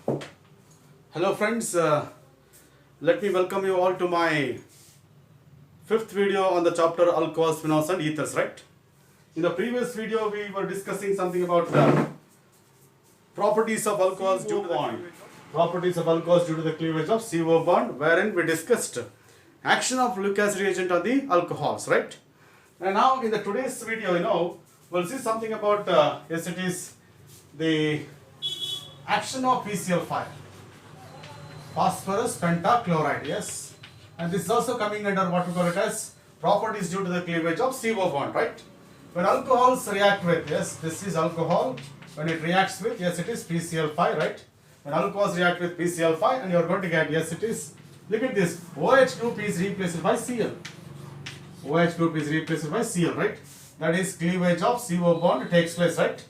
Hello friends, let me welcome you all to my fifth video on the chapter alcohols, phenols and ethers, right? In the previous video we were discussing something about properties of alcohols due to the cleavage of CO bond, wherein we discussed action of Lewis acid reagent on the alcohols, right? And now in the today's video, we'll see something about yes, it is the action of PCl5. Phosphorus pentachloride, yes. And this is also coming under what we call it as properties due to the cleavage of CO bond, right? When alcohols react with, yes, this is alcohol. When it reacts with, yes, it is PCl5, right? When alcohols react with PCl5 and you are going to get, yes, it is, look at this, OH group is replaced by Cl. OH group is replaced by Cl, right? That is cleavage of CO bond takes place, right?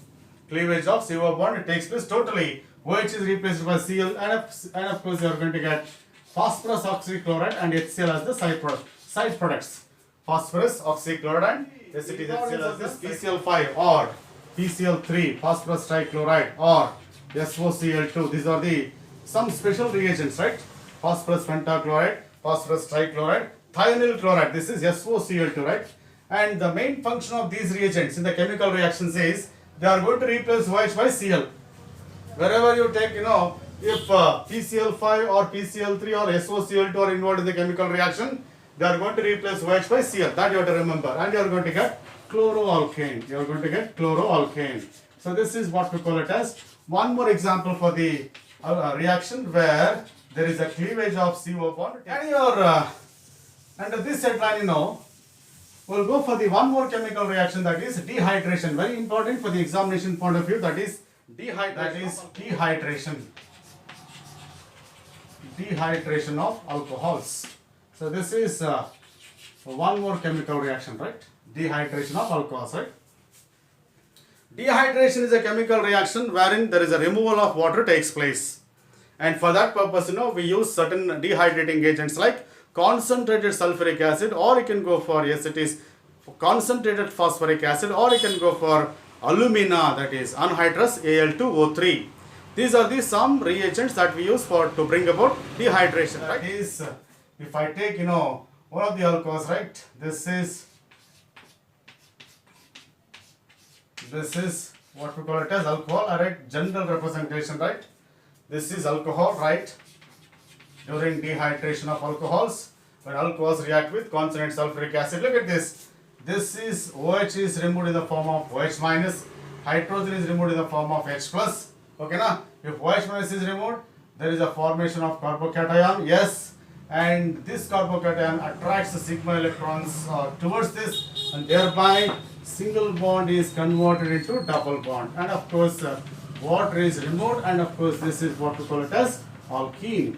Cleavage of CO bond takes place totally. OH is replaced by Cl and of course you are going to get phosphorus oxychloride and HCl as the side products. Phosphorus oxychloride and yes, it is HCl as this PCl5 or PCl3, phosphorus trichloride or SOCl2. These are the some special reagents, right? Phosphorus pentachloride, phosphorus trichloride, thionyl chloride. This is SOCl2, right? And the main function of these reagents in the chemical reactions is they are going to replace OH by Cl. Wherever you take, if PCl5 or PCl3 or SOCl2 are involved in the chemical reaction, they are going to replace OH by Cl. That you have to remember. And you are going to get chloroalkane. You are going to get chloroalkane. So this is what we call it as one more example for the reaction where there is a cleavage of CO bond. And under this headline, we'll go for the one more chemical reaction, that is dehydration. Very important for the examination point of view, that is dehydration of alcohols. So this is one more chemical reaction, right? Dehydration of alcohols, right? Dehydration is a chemical reaction wherein there is a removal of water takes place, and for that purpose we use certain dehydrating agents like concentrated sulfuric acid, or you can go for, yes, it is concentrated phosphoric acid, or you can go for alumina, that is anhydrous Al2O3. These are the some reagents that we use to bring about dehydration, right? That is, if I take one of the alcohols, right, this is what we call it as alcohol, right? General representation, right? This is alcohol, right? During dehydration of alcohols, when alcohols react with concentrated sulfuric acid, look at this. This is OH is removed in the form of OH minus, hydrogen is removed in the form of H plus. Okay, na? If OH minus is removed, there is a formation of carbocation, yes, and this carbocation attracts the sigma electrons towards this, and thereby single bond is converted into double bond, and of course water is removed, and of course this is what we call it as alkene.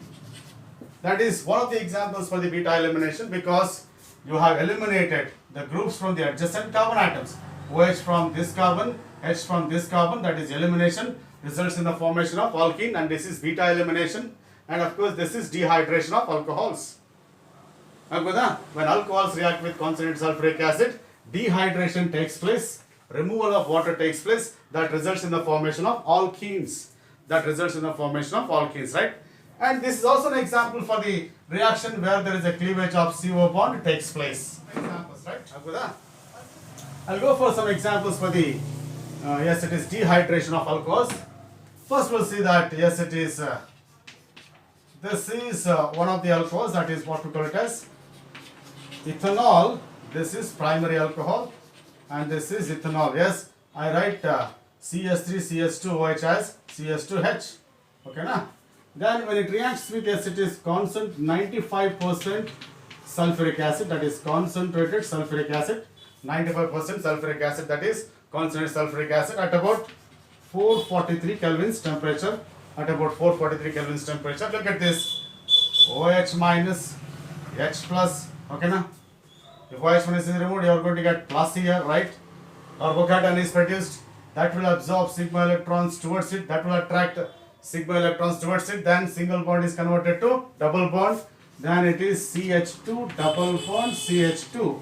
That is one of the examples for the beta elimination, because you have eliminated the groups from the adjacent carbon atoms. OH from this carbon, H from this carbon, that is elimination, results in the formation of alkene, and this is beta elimination, and of course this is dehydration of alcohols. When alcohols react with concentrated sulfuric acid, dehydration takes place, removal of water takes place, that results in the formation of alkenes. Right? And this is also an example for the reaction where there is a cleavage of CO bond takes place. Examples, right? I'll go for some examples for the, yes, it is dehydration of alcohols. First we'll see that, yes, it is, this is one of the alcohols, that is what we call it as ethanol. This is primary alcohol and this is ethanol. Yes, I write CS3CH2OH as CS2H. Okay, na? Then when it reacts with, yes, it is 95% sulfuric acid, that is concentrated sulfuric acid, 95% sulfuric acid, that is concentrated sulfuric acid at about 443 Kelvin's temperature. Look at this, OH minus, H plus, okay na? If OH minus is removed, you are going to get plus here, right? Carbocation is produced, that will absorb sigma electrons towards it, that will attract sigma electrons towards it, then single bond is converted to double bond, then it is CH2 double bond CH2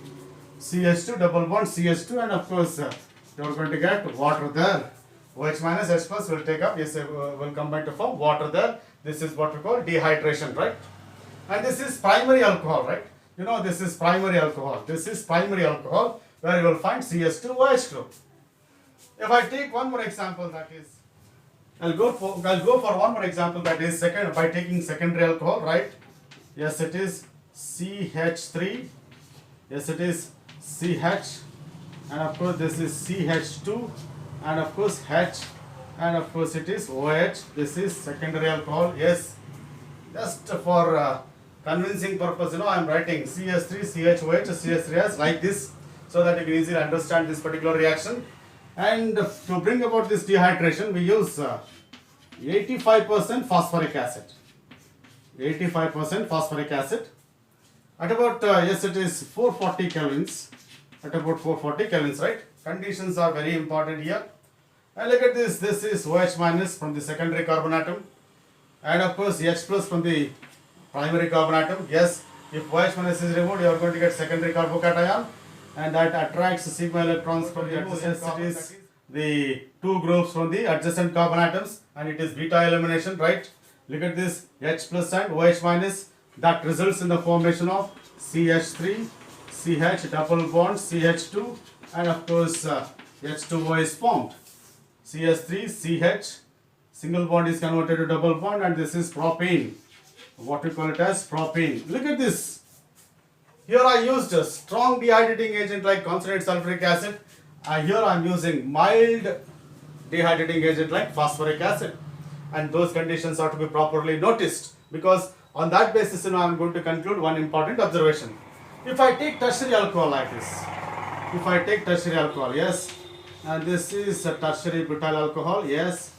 double bond CH2, and of course you are going to get water there. OH minus H plus will take up, yes, will combine to form water there. This is what we call dehydration, right? And this is primary alcohol, right? You know, this is primary alcohol. This is primary alcohol where you will find CS2OH2. If I take one more example, that is, I'll go for one more example, that is by taking secondary alcohol, right? Yes, it is CH3. Yes, it is CH, and of course this is CH2, and of course H, and of course it is OH. This is secondary alcohol. Yes, just for convincing purpose, you know, I am writing CS3, CHOH, CS3S like this, so that you can easily understand this particular reaction. And to bring about this dehydration, we use 85% phosphoric acid. 85% phosphoric acid at about yes, it is 440 kelvins. At about 440 kelvins, right? Conditions are very important here. And look at this. This is OH minus from the secondary carbon atom, and of course H plus from the primary carbon atom. Yes, if OH minus is removed, you are going to get secondary carbocation, and that attracts sigma electrons from the adjacent cities, the two groups from the adjacent carbon atoms, and it is beta elimination, right? Look at this, H plus and OH minus, that results in the formation of CH3, CH double bond, CH2, and of course H2O is formed. CH3, CH, single bond is converted to double bond, and this is propane. What we call it as propane. Look at this. Here I used a strong dehydrating agent like concentrated sulfuric acid. Here I am using mild dehydrating agent like phosphoric acid. And those conditions are to be properly noticed, because on that basis, you know, I am going to conclude one important observation. If I take tertiary alcohol like this, if I take tertiary alcohol, yes, and this is a tertiary butyl alcohol, yes,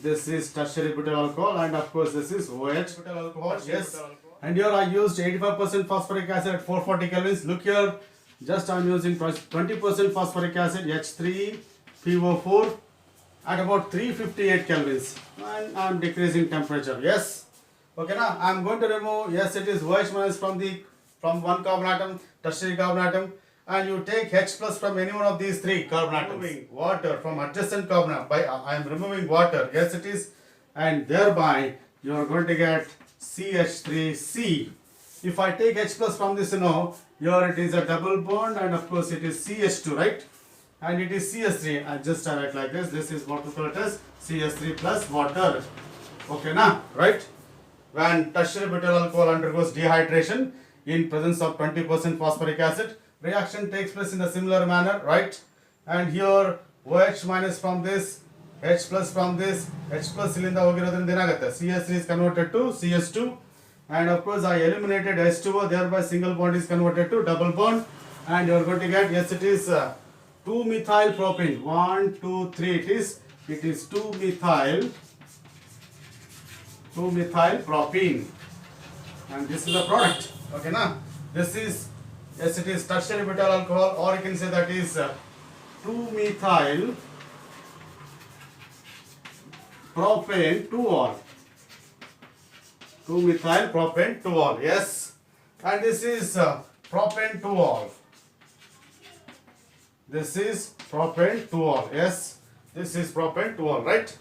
this is tertiary butyl alcohol, and of course this is OH butyl alcohol, yes, and here I used 85% phosphoric acid at 440 kelvins. Look here, just I am using 20% phosphoric acid, H3PO4 at about 358 kelvins, and I am decreasing temperature, yes. Okay, now I am going to remove, yes, it is OH minus from one carbon atom, tertiary carbon atom, and you take H plus from any one of these three carbon atoms. Removing water from adjacent carbon atom, I am removing water, yes it is, and thereby you are going to get CH3C. If I take H plus from this, you know, here it is a double bond, and of course it is CH2, right? And it is CH3. I just write like this. This is what we call it as CH3 plus water. Okay, now, right? When tertiary butyl alcohol undergoes dehydration in presence of 20% phosphoric acid, reaction takes place in a similar manner, right? And here OH minus from this, H plus from this, H plus ilinda hogirodrinda enagutte, CH3 is converted to CH2, and of course I eliminated H2O, thereby single bond is converted to double bond, and you are going to get, yes, it is 2-methyl propane. 1, 2, 3. It is 2-methyl propene, and this is the product. Okay, now this is, yes, it is tertiary butyl alcohol, or you can say that is 2-methyl propane 2-ol. 2-methyl propane 2-ol. Yes, and this is propane 2-ol. This is propane 2-ol. Yes, this is propane 2-ol, right?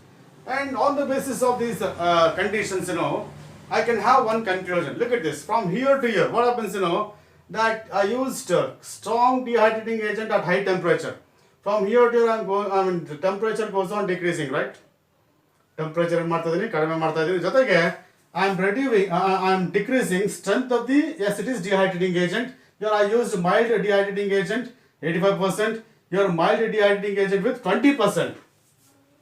And on the basis of these conditions, you know, I can have one conclusion. Look at this. From here to here, what happens, you know, that I used strong dehydrating agent at high temperature. From here to here, the temperature goes on decreasing, right? Temperature kadime ಮಾಡ್ತಾ ಇದೀನಿ, ಜೊತೆಗೆ I am decreasing strength of the, yes, it is dehydrating agent. Here I used mild dehydrating agent 85%. Here mild dehydrating agent with 20%.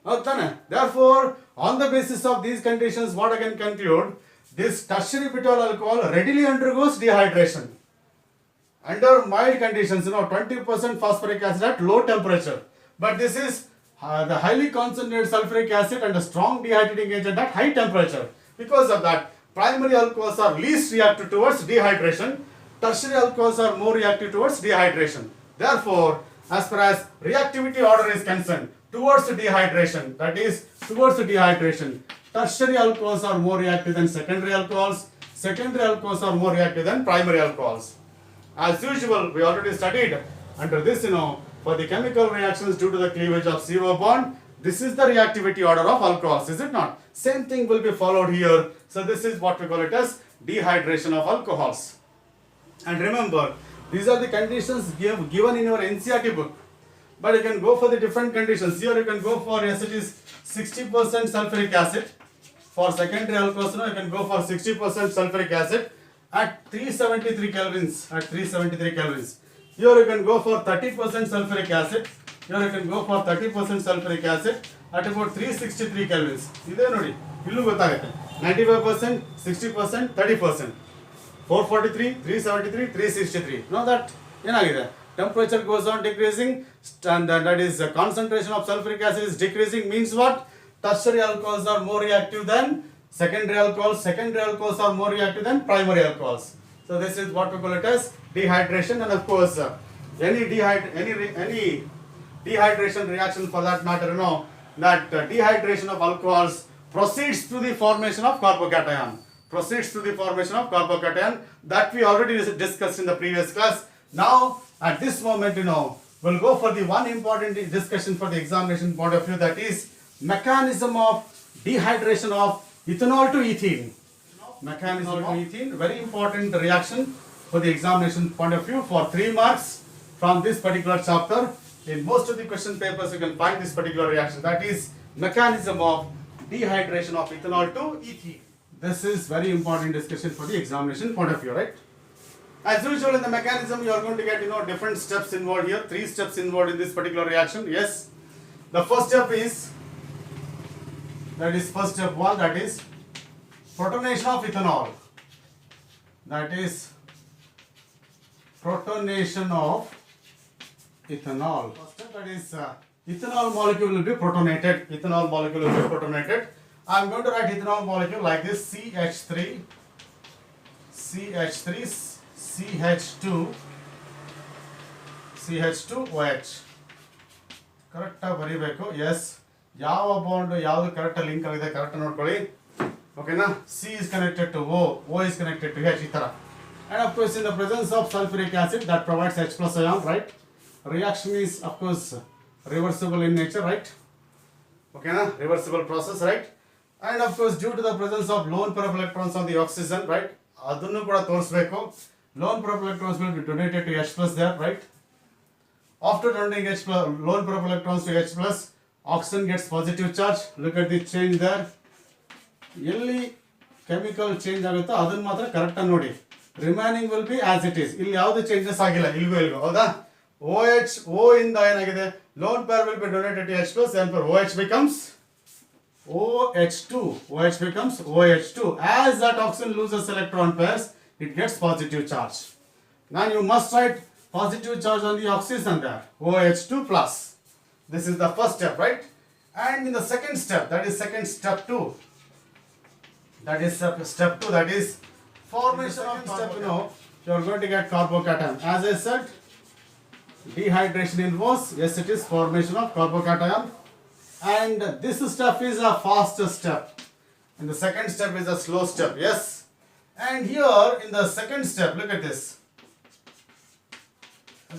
Okay. Therefore, on the basis of these conditions, what I can conclude, this tertiary butyl alcohol readily undergoes dehydration. Under mild conditions, you know, 20% phosphoric acid at low temperature. But this is the highly concentrated sulfuric acid and a strong dehydrating agent at high temperature. Because of that, primary alcohols are least reactive towards dehydration. Tertiary alcohols are more reactive towards dehydration. Therefore, as far as reactivity order is concerned, towards dehydration, that is towards dehydration, tertiary alcohols are more reactive than secondary alcohols. Secondary alcohols are more reactive than primary alcohols. As usual, we already studied under this, you know, for the chemical reactions due to the cleavage of CO bond, This is the reactivity order of alcohols, is it not? Same thing will be followed here. So this is what we call it as dehydration of alcohols. And remember, these are the conditions given in your NCERT book. But you can go for the different conditions. Here you can go for, yes, it is 60% sulfuric acid. For secondary alcohols, you can go for 60% sulfuric acid at 373 kelvins. At 373 kelvins. Here you can go for 30% sulfuric acid. Here you can go for 30% sulfuric acid at about 363 kelvins. ಇದೆ ನೋಡಿ ಇಲ್ಲೂ ಗೊತ್ತಾಗುತ್ತೆ 95%, 60%, 30%. 443, 373, 363. Now that ಏನಾಗಿದೆ? Temperature goes on decreasing, and that is concentration of sulfuric acid is decreasing. Means what? Tertiary alcohols are more reactive than secondary alcohols. Secondary alcohols are more reactive than primary alcohols. So this is what we call it as dehydration, and of course any dehydration reaction for that matter, you know that dehydration of alcohols proceeds to the formation of carbocation. Proceeds to the formation of carbocation that we already discussed in the previous class. Now at this moment, you know, we'll go for the one important discussion for the examination point of view, that is mechanism of dehydration of ethanol to ethene. Mechanism of ethene, very important reaction for the examination point of view for 3 marks from this particular chapter. In most of the question papers you can find this particular reaction, that is mechanism of dehydration of ethanol to ethene. This is very important discussion for the examination point of view, right? As usual in the mechanism you are going to get, you know, different steps involved here, 3 steps involved in this particular reaction. Yes, the first step is, that is first step 1, that is protonation of ethanol. That is protonation of ethanol. First step, that is ethanol molecule will be protonated. Ethanol molecule will be protonated. I am going to write ethanol molecule like this: CH3, CH2, CH2OH. ಕರೆಕ್ಟಾಗಿ ಬರೀಬೇಕು. S, ಯಾವ bond ಯಾವುದು ಕರೆಕ್ಟಾಗಿ link ಆಗಿದೆ correct ನೋಡ್ಕೊಳ್ಳಿ. ಓಕೆನಾ? C is connected to O, O is connected to H, ಈ ಥರ. And of course in the presence of sulfuric acid that provides H plus ion, right? Reaction is of course reversible in nature, right? Okay, reversible process, right? And of course due to the presence of lone pair of electrons on the oxygen, right? ಅದನ್ನು ಕೂಡ ತೋರಿಸಬೇಕು. Lone pair of electrons will be donated to H plus there, right? After donating H plus, lone pair of electrons to H plus, oxygen gets positive charge. Look at the change there. ಎಲ್ಲಿ chemical change ಆಗುತ್ತೋ ಅದನ್ನ ಮಾತ್ರ correct ಆಗಿ ನೋಡಿ. Remaining will be as it is. ಇಲ್ಲಿ ಯಾವುದೇ changes ಆಗಿಲ್ಲ, ಇಲ್ಗೋ ಹೌದಾ? OH, O ಇಂದ ಏನಾಗಿದೆ, lone pair will be donated to H plus, therefore OH becomes OH2. OH becomes OH2. As that oxygen loses electron pairs, it gets positive charge. Now you must write positive charge on the oxygen there, OH2 plus. This is the first step, right? And in the second step, that is step 2. That is step 2, that is formation of step, you know, you are going to get carbocation. As I said, dehydration involves, yes, it is formation of carbocation. And this step is a faster step. And the second step is a slow step, yes. And here in the second step, look at this.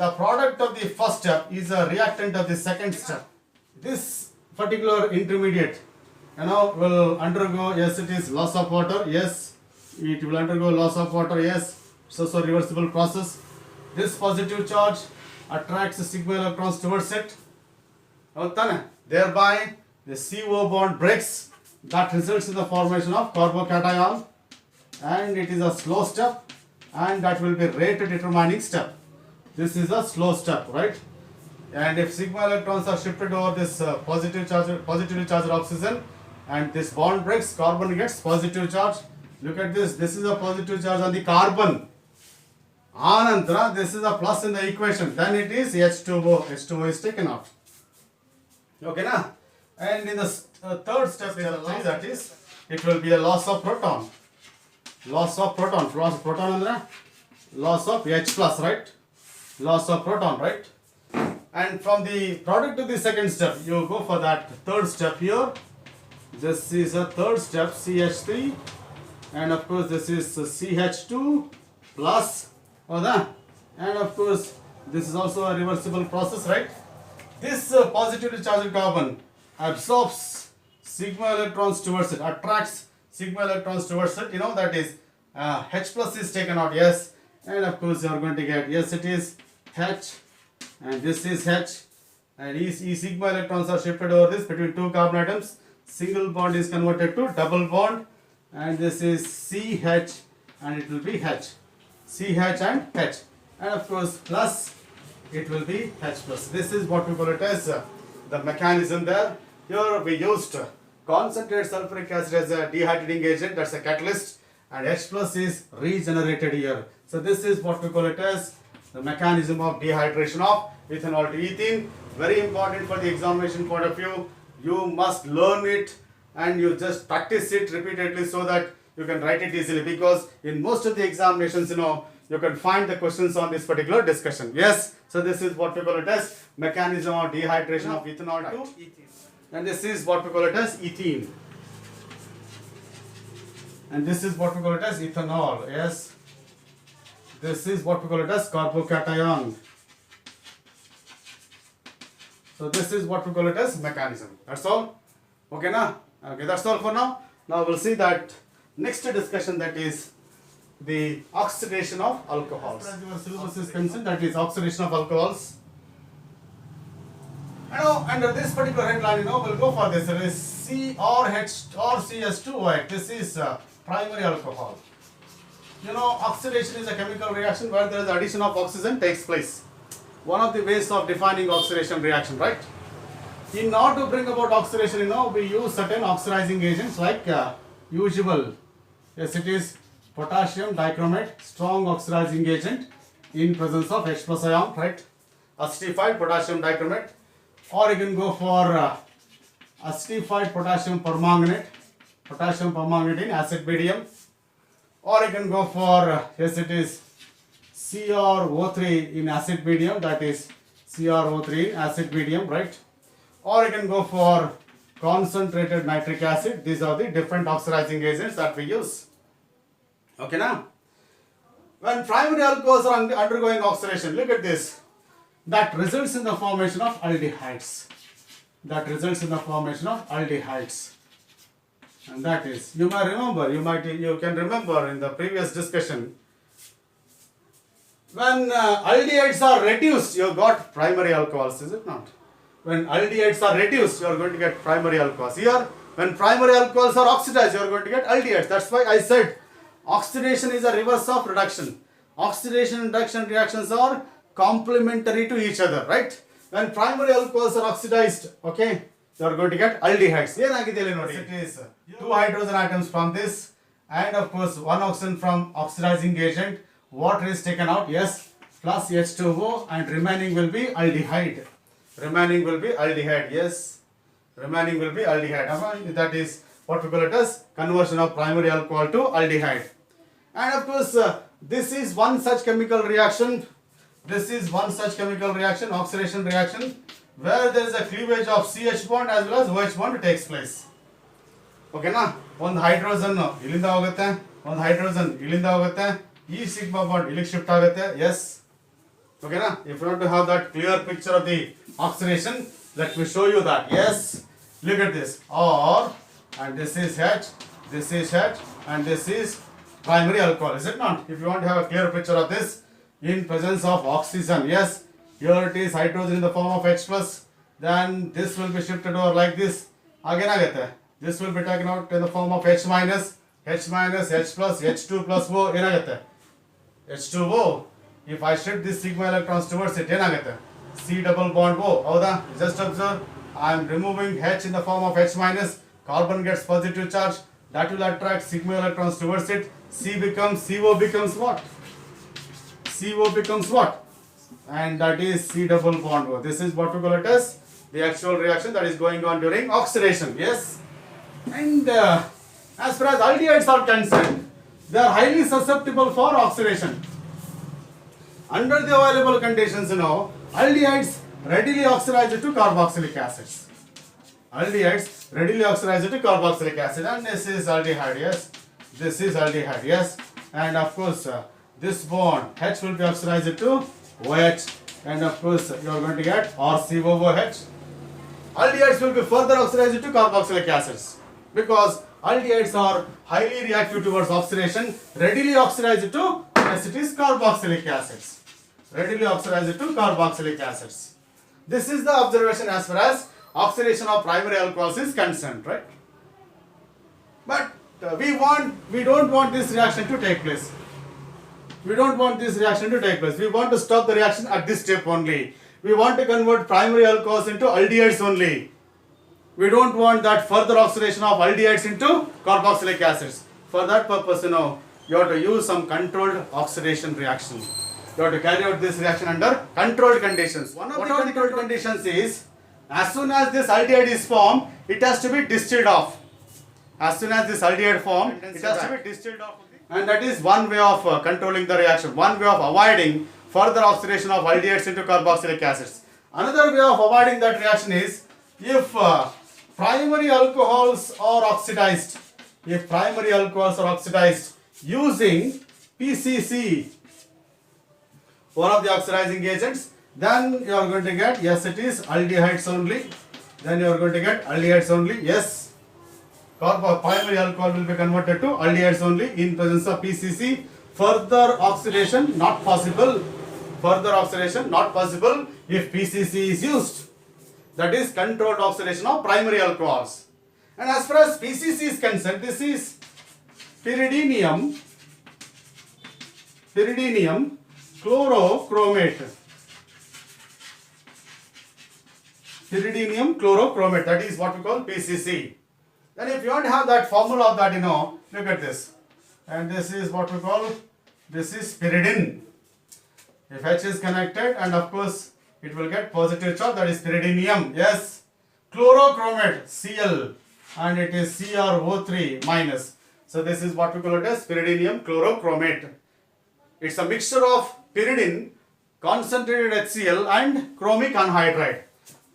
The product of the first step is a reactant of the second step. This particular intermediate, you know, will undergo, yes, it is loss of water, yes, it will undergo loss of water, yes, it's also a reversible process. This positive charge attracts the sigma electrons towards it, thereby the CO bond breaks, that results in the formation of carbocation, and it is a slow step, and that will be rate determining step. This is a slow step, right? And if sigma electrons are shifted over this positively charged oxygen, and this bond breaks, carbon gets positive charge. Look at this. This is a positive charge on the carbon. Anantara, this is a plus in the equation. Then it is H2O. H2O is taken out. Okay, na? And in the third step, that is, it will be a loss of proton. Loss of proton. Loss of proton andra loss of H plus, right? Loss of proton, right? And from the product of the second step, you go for that third step here. This is a third step, CH3, and of course this is CH2 plus, and of course this is also a reversible process, right? This positively charged carbon absorbs sigma electrons towards it, attracts sigma electrons towards it, that is H plus is taken out, yes, and of course you are going to get, yes, it is H, and this is H, and E sigma electrons are shifted over this between two carbon atoms. Single bond is converted to double bond, and this is CH, and it will be H. CH and H, and of course plus it will be H plus. This is what we call it as the mechanism there. Here we used concentrated sulfuric acid as a dehydrating agent, that's a catalyst, and H plus is regenerated here. So this is what we call it as the mechanism of dehydration of ethanol to ethene. Very important for the examination point of view. You must learn it and you just practice it repeatedly so that you can write it easily, because in most of the examinations, you can find the questions on this particular discussion. Yes, so this is what we call it as mechanism of dehydration of ethanol to ethene. And this is what we call it as ethene. And this is what we call it as ethanol. Yes, this is what we call it as carbocation. So this is what we call it as mechanism. That's all. Okay, now. Okay, that's all for now. Now we'll see that next discussion, that is the oxidation of alcohols. As your syllabus is concerned, that is oxidation of alcohols. Under this particular headline, we'll go for this. There is C or H or CS2O8. This is primary alcohol. Oxidation is a chemical reaction where there is addition of oxygen takes place. One of the ways of defining oxidation reaction, right? In order to bring about oxidation, we use certain oxidizing agents like usual. Yes, it is potassium dichromate, strong oxidizing agent in presence of H plus ion, right? Acidified potassium dichromate, or you can go for acidified potassium permanganate in acid medium, or you can go for, yes, it is CrO3 in acid medium, that is CrO3 in acid medium, right? Or you can go for concentrated nitric acid. These are the different oxidizing agents that we use. Okay, now when primary alcohols are undergoing oxidation, look at this, that results in the formation of aldehydes. And that is, you can remember in the previous discussion, when aldehydes are reduced, you got primary alcohols, is it not? When aldehydes are reduced, you are going to get primary alcohols. Here, when primary alcohols are oxidized, you are going to get aldehydes. That's why I said oxidation is a reverse of reduction. Oxidation and reduction reactions are complementary to each other, right? When primary alcohols are oxidized, okay, you are going to get aldehydes. It is two hydrogen atoms from this, and of course one oxygen from oxidizing agent. Water is taken out, yes, plus H2O, and remaining will be aldehyde. Yes. Remaining will be aldehyde. That is what we call it as conversion of primary alcohol to aldehyde. And of course, this is one such chemical reaction. Oxidation reaction, where there is a cleavage of CH bond as well as OH bond takes place. Okay, na? One hydrogen ilinda hogutte, one hydrogen ilinda hogutte, E sigma bond ilik shift agutte. Yes. Okay, na? If you want to have that clear picture of the oxidation, let me show you that. Yes. Look at this. And this is H, and this is primary alcohol, is it not? If you want to have a clear picture of this, in presence of oxygen, yes, here it is hydrogen in the form of H plus, then this will be shifted over like this. Again, this will be taken out in the form of H minus, H plus, H2 plus O, H2O. If I shift this sigma electrons towards it, C double bond O. Just observe, I am removing H in the form of H minus, carbon gets positive charge, that will attract sigma electrons towards it. CO becomes what? And that is C double bond O. This is what we call it as the actual reaction that is going on during oxidation. Yes. And as far as aldehydes are concerned, they are highly susceptible for oxidation. Under the available conditions, aldehydes readily oxidize to carboxylic acids. And this is aldehyde, yes. And of course, this bond H will be oxidized to OH, and of course you are going to get RCOOH. aldehydes will be further oxidized to carboxylic acids because aldehydes are highly reactive towards oxidation, readily oxidized to, yes, it is carboxylic acids. Readily oxidized to carboxylic acids. This is the observation as far as oxidation of primary alcohols is concerned, right? But we don't want this reaction to take place. We don't want this reaction to take place. We want to stop the reaction at this step only. We want to convert primary alcohols into aldehydes only. We don't want that further oxidation of aldehydes into carboxylic acids. For that purpose, you have to use some controlled oxidation reaction. You have to carry out this reaction under controlled conditions. One of the controlled conditions is, as soon as this aldehyde is formed, it has to be distilled off. As soon as this aldehyde formed, it has to be distilled off. And that is one way of controlling the reaction, one way of avoiding further oxidation of aldehydes into carboxylic acids. Another way of avoiding that reaction is, if primary alcohols are oxidized, using PCC, one of the oxidizing agents, then you are going to get, yes, it is aldehydes only. Then you are going to get aldehydes only, yes. Primary alcohol will be converted to aldehydes only in presence of PCC. Further oxidation not possible. Further oxidation not possible if PCC is used. That is controlled oxidation of primary alcohols. And as far as PCC is concerned, this is pyridinium chlorochromate. Pyridinium chlorochromate, that is what we call PCC. Then if you want to have that formula of that, look at this. And this is what we call, this is pyridine. If H is connected, and of course it will get positive charge, that is pyridinium. Yes. Chlorochromate, Cl, and it is CrO3 minus. So this is what we call it as pyridinium chlorochromate. It's a mixture of pyridine, concentrated HCl, and chromic anhydride.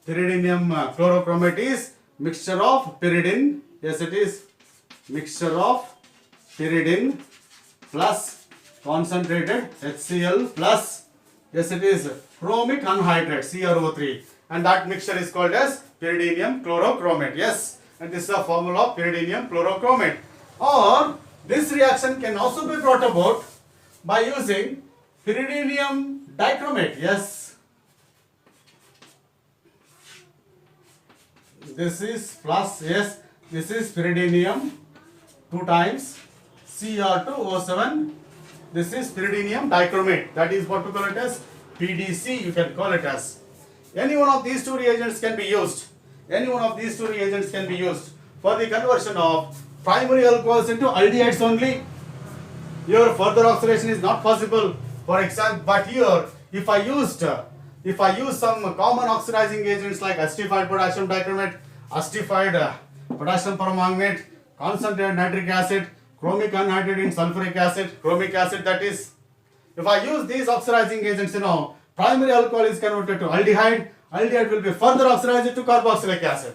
Pyridinium chlorochromate is mixture of pyridine. Yes, it is mixture of pyridine plus concentrated HCl plus, yes, it is chromic anhydride, CrO3, and that mixture is called as pyridinium chlorochromate. Yes, and this is a formula of pyridinium chlorochromate. Or this reaction can also be brought about by using pyridinium dichromate. Yes, this is plus, yes, this is pyridinium 2 times Cr2O7. This is pyridinium dichromate. That is what we call it as PDC, you can call it as. Any one of these two reagents can be used. Any one of these two reagents can be used for the conversion of primary alcohols into aldehydes only. Here further oxidation is not possible. For example, but here if I use some common oxidizing agents like acidified potassium dichromate, acidified potassium permanganate, concentrated nitric acid, chromic anhydride in sulfuric acid, chromic acid, that is, if I use these oxidizing agents, primary alcohol is converted to aldehyde. Aldehyde will be further oxidized to carboxylic acid.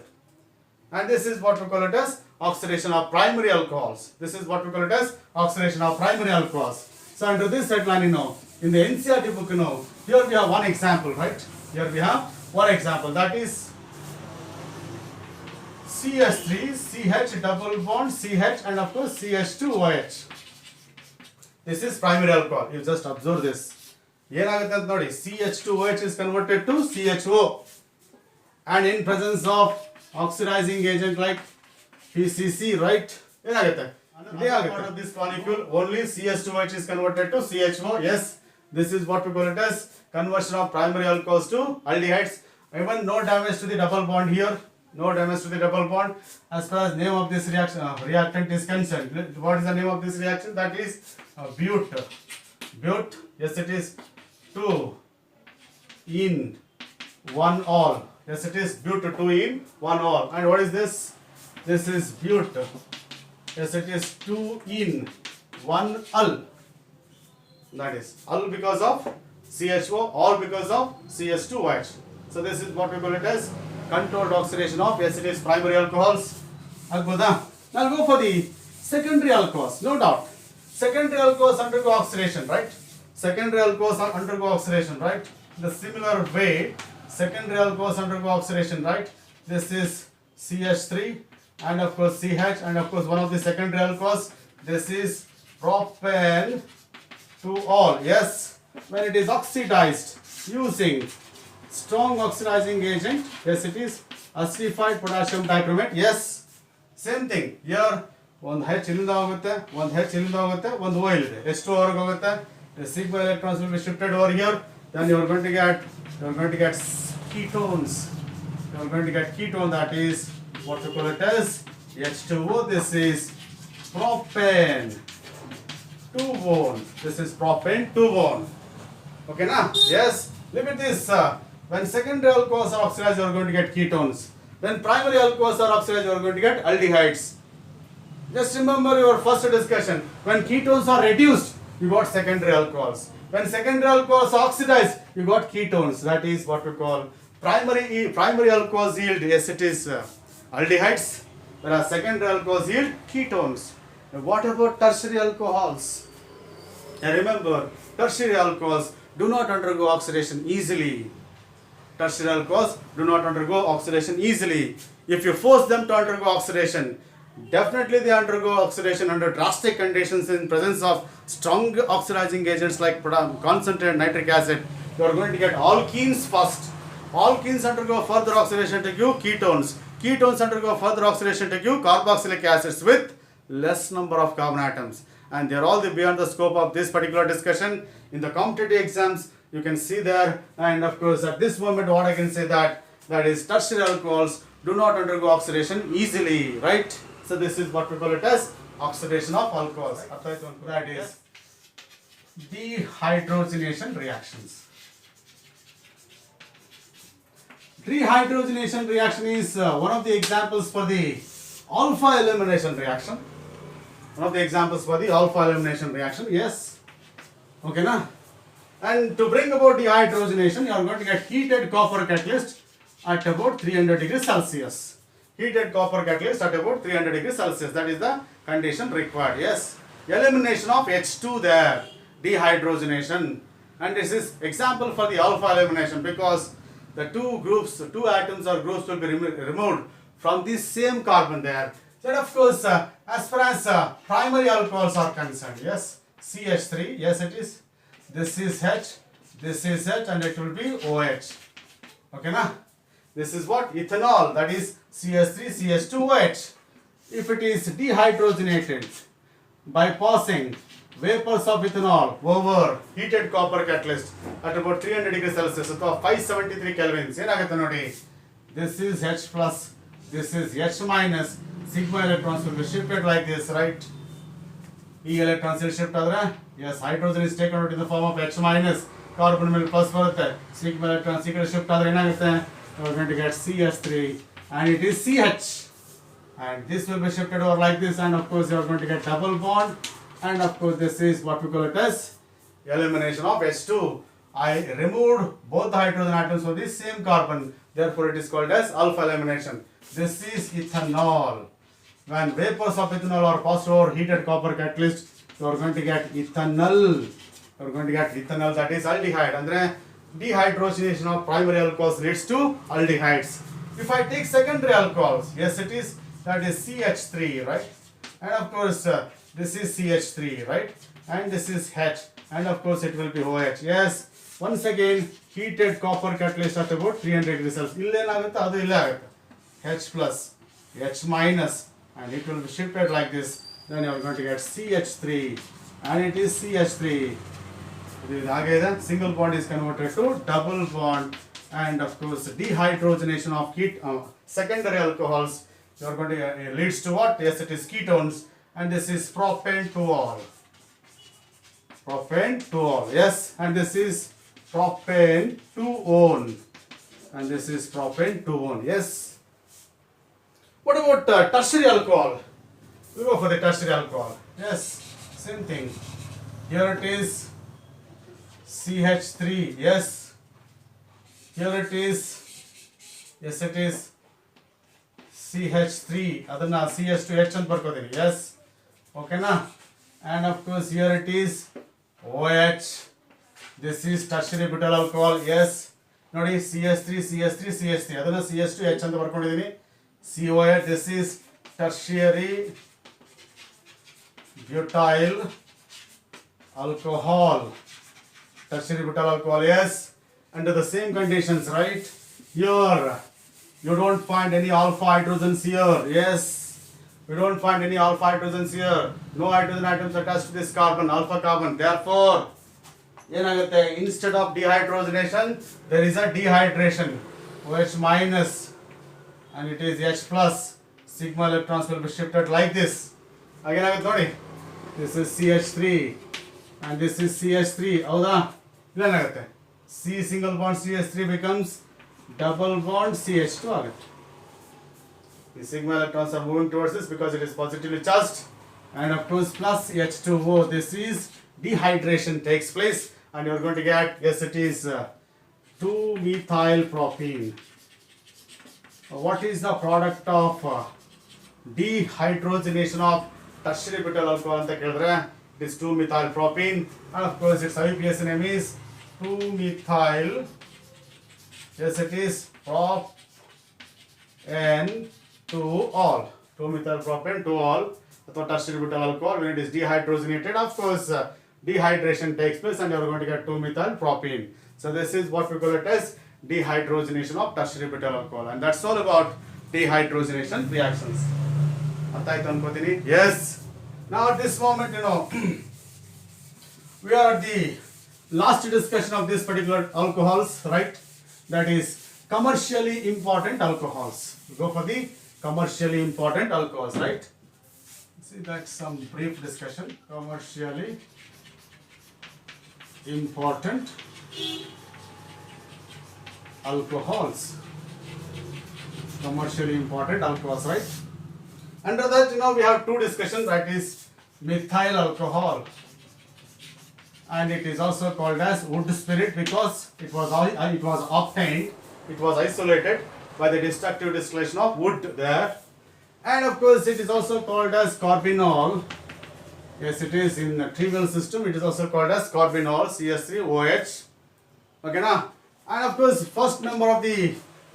And this is what we call it as oxidation of primary alcohols. This is what we call it as oxidation of primary alcohols. So under this headline, in the NCERT book, here we have one example, right? Here we have one example, that is CH3, CH double bond, CH, and of course CH2OH. This is primary alcohol. You just observe this. CH2OH is converted to CHO, and in presence of oxidizing agent like PCC, right? Another part of this molecule, only CH2OH is converted to CHO. Yes, this is what we call it as conversion of primary alcohols to aldehydes. Even no damage to the double bond here. No damage to the double bond. As far as name of this reaction reactant is concerned, what is the name of this reaction? That is bute. Bute. Yes, it is 2 in 1 all. Yes, it is bute 2 in 1 all. And what is this? This is bute. Yes, it is 2 in 1 al. That is al because of CHO, all because of CH2OH. So this is what we call it as controlled oxidation of, yes, it is primary alcohols. Now I'll go for the secondary alcohols. No doubt, secondary alcohols undergo oxidation, right? Secondary alcohols undergo oxidation, right? The similar way, secondary alcohols undergo oxidation, right? This is CH3 and of course CH, and of course one of the secondary alcohols. This is propan 2-ol. Yes, when it is oxidized using strong oxidizing agent, yes it is acidified potassium dichromate. Yes, same thing here. ಒಂದು H ಇಲ್ಲಿಂದ ಹೋಗುತ್ತೆ, ಒಂದು H ಇಲ್ಲಿಂದ ಹೋಗುತ್ತೆ, ಒಂದು O ಇಲ್ಲಿದೆ. H2 ಹೊರಗೆ ಹೋಗುತ್ತೆ. The sigma electrons will be shifted over here. Then you are going to get ketones. You are going to get ketone, that is what we call it as H2O. This is propane 2-one. This is propane 2-one. Okay, now yes. Look at this. When secondary alcohols are oxidized, you are going to get ketones. When primary alcohols are oxidized, you are going to get aldehydes. Just remember your first discussion. When ketones are reduced, you got secondary alcohols. When secondary alcohols are oxidized, you got ketones. That is what we call primary alcohols yield. Yes, it is aldehydes. Whereas secondary alcohols yield ketones. Now, what about tertiary alcohols? And remember, tertiary alcohols do not undergo oxidation easily. Tertiary alcohols do not undergo oxidation easily. If you force them to undergo oxidation, definitely they undergo oxidation under drastic conditions in presence of strong oxidizing agents like concentrated nitric acid. You are going to get alkenes first. Alkenes undergo further oxidation to give ketones. Ketones undergo further oxidation to give carboxylic acids with less number of carbon atoms. And they are all beyond the scope of this particular discussion. In the competitive exams, you can see there. And of course, at this moment, what I can say that is tertiary alcohols do not undergo oxidation easily, right? So this is what we call it as oxidation of alcohols. That is dehydrogenation reactions. Dehydrogenation reaction is one of the examples for the alpha elimination reaction. One of the examples for the alpha elimination reaction. Yes. Okay, na? And to bring about dehydrogenation, you are going to get heated copper catalyst at about 300 degrees Celsius. Heated copper catalyst at about 300 degrees Celsius. That is the condition required. Yes. Elimination of H2 there. Dehydrogenation. And this is example for the alpha elimination because the two atoms or groups will be removed from the same carbon there. So of course, as far as primary alcohols are concerned, yes, CH3, yes it is. This is H, this is H, and it will be OH. Okay, na? This is what? Ethanol, that is CH3, CH2OH. If it is dehydrogenated by passing vapors of ethanol over heated copper catalyst at about 300 degrees Celsius, so 573 kelvins, ಏನಾಗುತ್ತೆ ನೋಡಿ? This is H plus, this is H minus, sigma electrons will be shifted like this, right? E electrons will shift ಆದರೆ, yes, hydrogen is taken out in the form of H minus, carbon ಮೇಲೆ plus ಬರುತ್ತೆ, sigma electrons ಈ ಕಡೆ shift ಆದರೆ ಏನಾಗುತ್ತೆ? We are going to get CH3 and it is CH, and this will be shifted over like this, and of course you are going to get double bond, and of course this is what we call it as elimination of H2. I removed both the hydrogen atoms from this same carbon, therefore it is called as alpha elimination. This is ethanol. When vapors of ethanol are passed over heated copper catalyst, you are going to get ethanol. You are going to get ethanol, that is aldehyde. Andre dehydrogenation of primary alcohols leads to aldehydes. If I take secondary alcohols, yes it is, that is CH3, right? And of course this is CH3, right? And this is H, and of course it will be OH. Yes, once again heated copper catalyst at about 300 degrees Celsius. Illenagutte adu ille agutte. H plus, H minus, and it will be shifted like this. Then you are going to get CH3, and it is CH3. Single bond is converted to double bond, and of course dehydrogenation of secondary alcohols, you are going to leads to what? Yes, it is ketones, and this is propane 2-ol. Propane 2-ol, yes, and this is propane 2-one, and this is propane 2-one, yes. What about tertiary alcohol? We go for the tertiary alcohol. Yes, same thing. Here it is CH3, yes. Here it is, yes it is CH3, adanna CH2H ಅಂತ ಬರ್ಕೋತೀನಿ, yes, okay na? And of course here it is OH, this is tertiary butyl alcohol, yes. ನೋಡಿ CH3 ಅದನ್ನ CH2H ಅಂತ ಬರ್ಕೊಂಡಿದ್ದೀನಿ. COH, this is tertiary butyl alcohol. Tertiary butyl alcohol, yes. Under the same conditions, right? Here, you don't find any alpha hydrogens here. Yes, we don't find any alpha hydrogens here. No hydrogen atoms attached to this carbon, alpha carbon. Therefore, ಏನಾಗುತ್ತೆ, instead of dehydrogenation, there is a dehydration. OH minus and it is H plus. Sigma electrons will be shifted like this. Again, ನೋಡಿ, this is CH3 and this is CH3. ಹೌದಾ? ಇಲ್ಲೇನಾಗುತ್ತೆ, C single bond CH3 becomes double bond CH2 ಆಗುತ್ತೆ. The sigma electrons are moving towards this because it is positively charged, and of course plus H2O. This is dehydration takes place, and you are going to get, yes, it is 2-methyl propene. What is the product of dehydrogenation of tertiary butyl alcohol ಅಂತ ಕೇಳಿದ್ರೆ, it is 2-methyl propene, and of course its IUPAC name is 2-methyl. Yes, it is prop-N-2-ol. 2-methyl propane 2-ol. That's tertiary butyl alcohol. When it is dehydrogenated, of course, dehydration takes place, and you are going to get 2-methyl propane. So this is what we call it as dehydrogenation of tertiary butyl alcohol, and that's all about dehydrogenation reactions. ಅರ್ಥಾಯ್ತು ಅನ್ಕೋತೀನಿ. Yes. Now at this moment, we are at the last discussion of this particular alcohols, right? That is commercially important alcohols. We go for the commercially important alcohols, right? See, that's some brief discussion. Commercially important alcohols. Commercially important alcohols, right? Under that, we have two discussions, that is methyl alcohol, and it is also called as wood spirit because it was obtained, it was isolated by the destructive distillation of wood there. And of course it is also called as carbinol. Yes, it is in the trivial system, it is also called as carbinol, CH3OH. Okay, now, and of course first member of the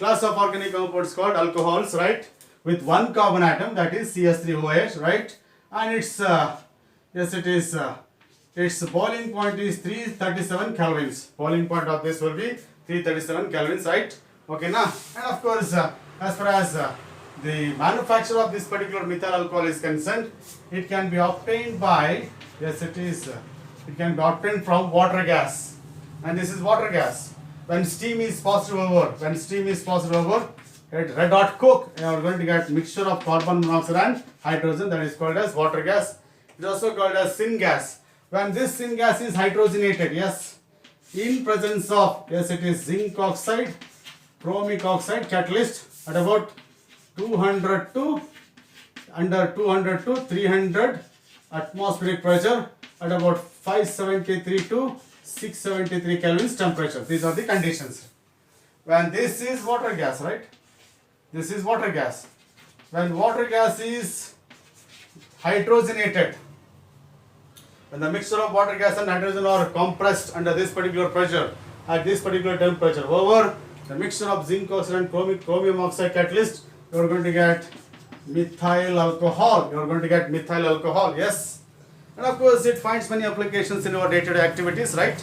class of organic compounds called alcohols, right, with one carbon atom, that is CH3OH, right, and its yes, it is its boiling point is 337 kelvins. Boiling point of this will be 337 kelvins, right? Okay, now, and of course as far as the manufacture of this particular methyl alcohol is concerned, it can be obtained by, yes, it can be obtained from water gas, and this is water gas. When steam is passed over, at red hot coke, you are going to get mixture of carbon monoxide and hydrogen, that is called as water gas. It is also called as syngas. When this syngas is hydrogenated, yes, in presence of, yes, it is zinc oxide, chromic oxide catalyst at about 200 to 300 atmospheric pressure at about 573 to 673 kelvins temperature. These are the conditions. When this is water gas, right? This is water gas. When water gas is hydrogenated, when the mixture of water gas and hydrogen are compressed under this particular pressure, at this particular temperature, over the mixture of zinc oxide and chromium oxide catalyst, you are going to get methyl alcohol. You are going to get methyl alcohol, yes. And of course it finds many applications in our day-to-day activities, right?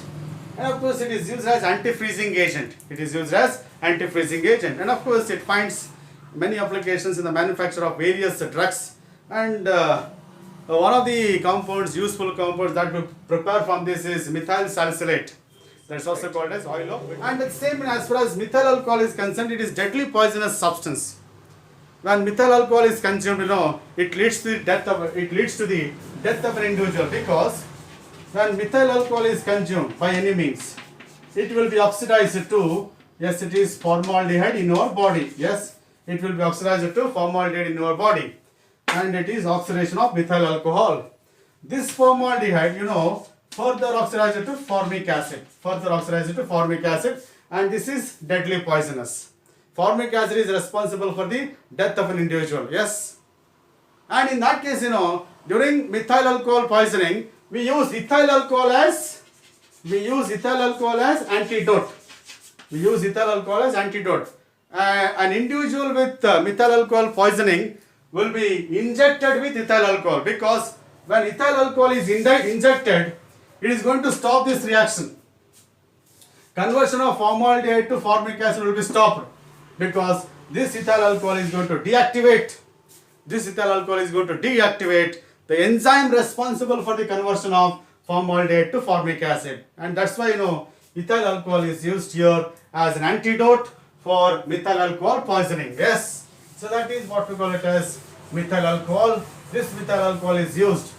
And of course it is used as anti-freezing agent. And of course it finds many applications in the manufacture of various drugs, and one of the useful compounds that we prepare from this is methyl salicylate. That's also called as oil of. And the same as far as methyl alcohol is concerned, it is deadly poisonous substance. When methyl alcohol is consumed, it leads to the death of an individual, because when methyl alcohol is consumed by any means, it will be oxidized to, yes, it is formaldehyde in our body. Yes, it will be oxidized to formaldehyde in our body, and it is oxidation of methyl alcohol. This formaldehyde, further oxidized to formic acid, and this is deadly poisonous. Formic acid is responsible for the death of an individual. Yes, and in that case, during methyl alcohol poisoning, we use ethyl alcohol as antidote. We use ethyl alcohol as antidote. An individual with methyl alcohol poisoning will be injected with ethyl alcohol, because when ethyl alcohol is injected, it is going to stop this reaction. Conversion of formaldehyde to formic acid will be stopped, because this ethyl alcohol is going to deactivate. This ethyl alcohol is going to deactivate the enzyme responsible for the conversion of formaldehyde to formic acid. And that's why ethyl alcohol is used here as an antidote for methyl alcohol poisoning. Yes. So that is what we call it as methyl alcohol. This methyl alcohol is used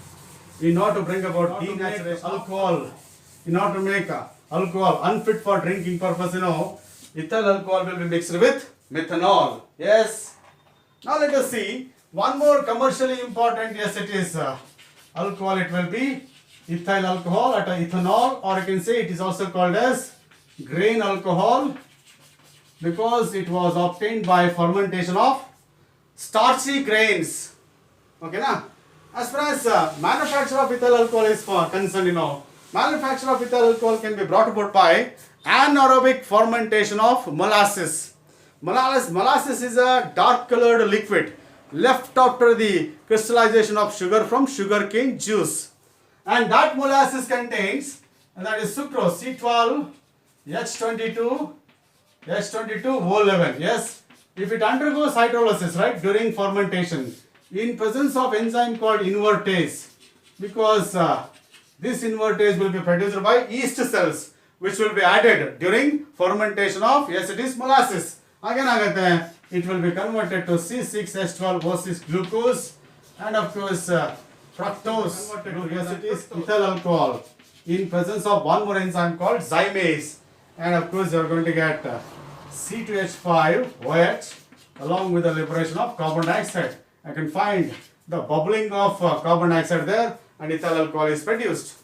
in order to bring about denaturation of alcohol. In order to make alcohol unfit for drinking purpose, ethyl alcohol will be mixed with methanol. Yes. Now let us see one more commercially important. Yes, it is alcohol. It will be ethyl alcohol at ethanol, or you can say it is also called as grain alcohol, because it was obtained by fermentation of starchy grains. Okay, na? As far as manufacture of ethyl alcohol is concerned, manufacture of ethyl alcohol can be brought about by anaerobic fermentation of molasses. Molasses is a dark colored liquid left after the crystallization of sugar from sugarcane juice. And that molasses contains, and that is sucrose, C12, H22, H22O11. Yes, if it undergoes hydrolysis, right, during fermentation, in presence of enzyme called invertase, because this invertase will be produced by yeast cells, which will be added during fermentation of, yes, it is molasses. Again, it will be converted to C6H12O6 glucose, and of course fructose. Yes, it is ethyl alcohol in presence of one more enzyme called zymase, and of course you are going to get C2H5OH along with the liberation of carbon dioxide. I can find the bubbling of carbon dioxide there, and ethyl alcohol is produced.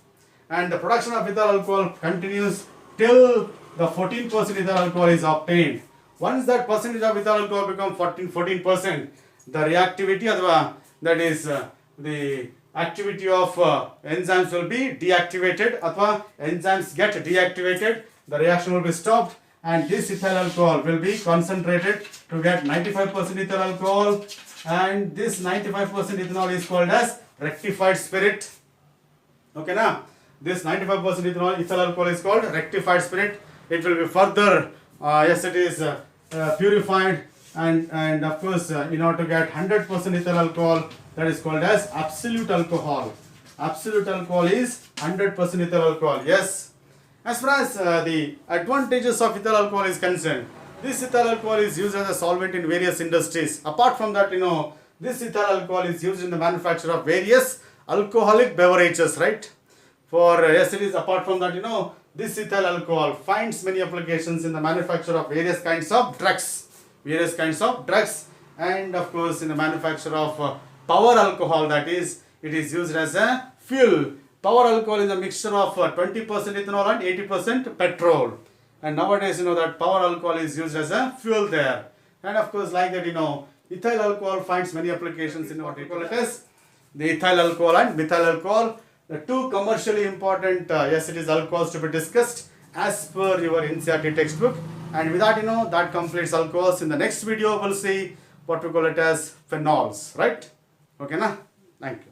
And the production of ethyl alcohol continues till the 14% ethyl alcohol is obtained. Once that percentage of ethyl alcohol becomes 14%, the reactivity, that is the activity of enzymes will be deactivated, enzymes get deactivated, the reaction will be stopped, and this ethyl alcohol will be concentrated to get 95% ethyl alcohol, and this 95% ethanol is called as rectified spirit. Okay, now this 95% ethyl alcohol is called rectified spirit. It will be further, yes, it is purified, and of course in order to get 100% ethyl alcohol, that is called as absolute alcohol. Absolute alcohol is 100% ethyl alcohol. Yes. As far as the advantages of ethyl alcohol is concerned, this ethyl alcohol is used as a solvent in various industries. Apart from that, this ethyl alcohol is used in the manufacture of various alcoholic beverages, right? For yes, it is. Apart from that, this ethyl alcohol finds many applications in the manufacture of various kinds of drugs. And of course in the manufacture of power alcohol, that is, it is used as a fuel. Power alcohol is a mixture of 20% ethanol and 80% petrol. And nowadays, that power alcohol is used as a fuel there. And of course, like that, ethyl alcohol finds many applications in what we call it as the ethyl alcohol and methyl alcohol. The two commercially important, yes, it is alcohols to be discussed as per your NCERT textbook. And with that, that completes alcohols. In the next video, we'll see what we call it as phenols, right? Okay, na? Thank you.